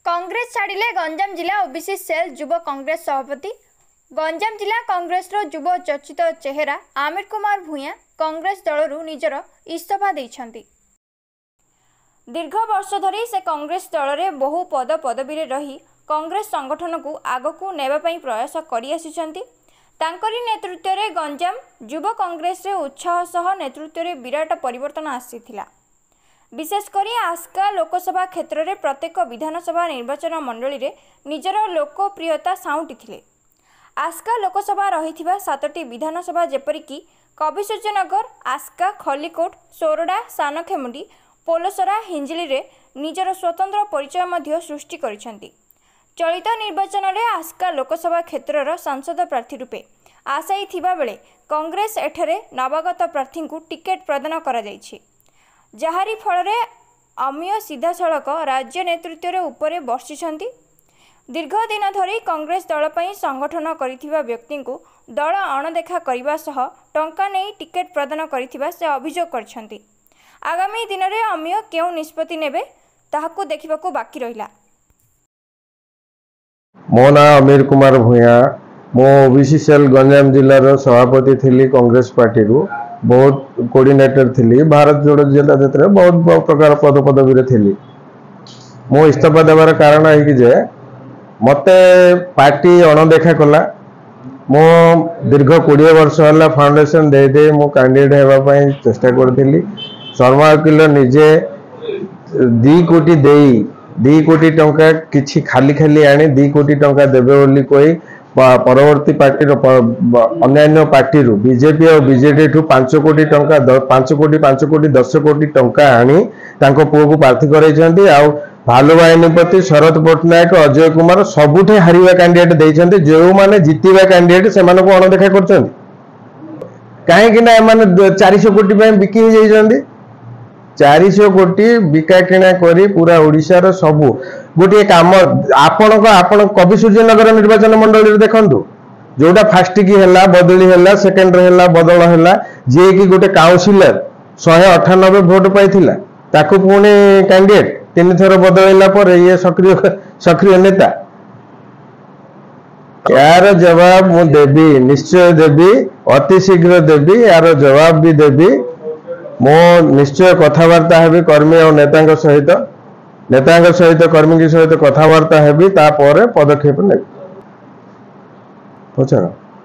कांग्रेस छाड़िले गंजाम जिला OBC cell युव Congress सभापति। गंजाम जिला कांग्रेस युव चर्चित चेहरा आमिर कुमार भूया कांग्रेस दलरू निजर इस्तीफा देइछंती। दीर्घ वर्ष धरी से कांग्रेस दल में बहु पद पदवी रही कांग्रेस संगठन को आगकू नेबापई प्रयास करि आसिछंती। तांकरी नेतृत्व में गंजाम युव कांग्रेस रे उत्साह सह नेतृत्व में विराट परिवर्तन आसीथिला। विशेषकर आस्का लोकसभा क्षेत्र में प्रत्येक विधानसभा निर्वाचन मंडली रे निजर लोकप्रियता साउंटी। आस्का लोकसभा रही 7टी विधानसभा जेपरिकी कविसूर्यनगर, आस्का, खलिकोट, सोरडा, सानखेमुंडी, पोलसरा, हिंजिली रे निजर स्वतंत्र परिचय मध्य सृष्टि करिसेंती। चलित निर्वाचन में आस्का लोकसभा क्षेत्रर सांसद प्रार्थी रूपे आशायी थिबा बेले कांग्रेस एठरे नवागत प्रार्थी को टिकेट प्रदान करा जायछि, जहारी फल अमीय सीधा सड़क राज्य नेतृत्व रे उपरे बर्षिछंती। दीर्घ दिन धरी कांग्रेस दल पई संगठन करिथिबा व्यक्ति को दल अणदेखा करने सह टंका नहीं टिकेट प्रदान करिथिबा से अभियोग करछंती। आगामी दिन में अमीय केउ निष्पत्ति नेबे ताहाकू देखिबाकू बाकी रहिला। मो ना आमिर कुमार भूया, मो ओबीसी सेल गंजाम जिलार सभापति थिली कांग्रेस पार्टी रू। बहुत कोऑर्डिनेटर थिली, भारत जोड़ो जिला क्षेत्र बहुत प्रकार पद पदवी थिली। मो इस्तीफा देवार कारण है कि जे मते पार्टी अणदेखा कला। मो दीर्घ 20 वर्ष है फाउंडेशन दे दे मो कैंडिडेट होगापी चेष्टा करी। शर्मा वकील निजे 2 कोटी देई 2 कोटी टंका किछि खाली खाली आनी 2 कोटी टंका देवे बोली कोई परवर्ती पार्टी अन्य पार्टी बीजेपी और बीजेडी ठू 5 कोटी टंका 5 कोटी 10 कोटी टंका आनी तांको पुओ को प्रार्थी कराइछंती। आ भालू बाहिनीपति, शरद पट्टनायक, अजय कुमार सबुठे हारिबा कैंडिडेट देइछंती। जो माने जीतिबा कैंडिडेट से मानको अणदेखा करछंती काहे कि ना एमाने 400 कोटी पे बिकी हो जाइछंती। 400 कोटी बिका किणा करी पूरा ओडिशार सबु गोटे काम आपण कविसूर्यनगर निर्वाचन मंडली रे देखंतु, जोटा फास्ट की हैला बदली हैला, सेकेंड हैला बदल हैला, जे कि गोटे काउंसिलर 198 वोट पाइथिला ताकू पुणी कैंडिडेट 3 थर बदलैला पर ये सक्रिय नेता। यार जवाब मु देबी, निश्चय देबी, अति शीघ्र देबी, यार जवाब भी देबी। मो निश्चय कथबार्ता हेबी कर्मी और नेता सहित कर्मी की सहित कथबार्ता हेबी, तापर पदक्षेप ने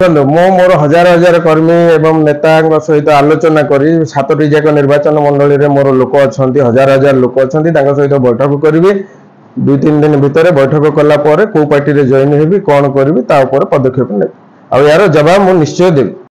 मो मोर हजार हजार कर्मी एवं नेता सहित आलोचना करी 7टी जाक निर्वाचन मंडली रे मोर लोक अछंती, हजार हजार लोक अछंती, तांका सहित बैठक करी। 2-3 दिन भितर बैठक कला पर को पार्टी रे जॉइन हेबी, कोन करबी ता ऊपर पदक्षेप ने। आ यार जवाब मु निश्चय देबी।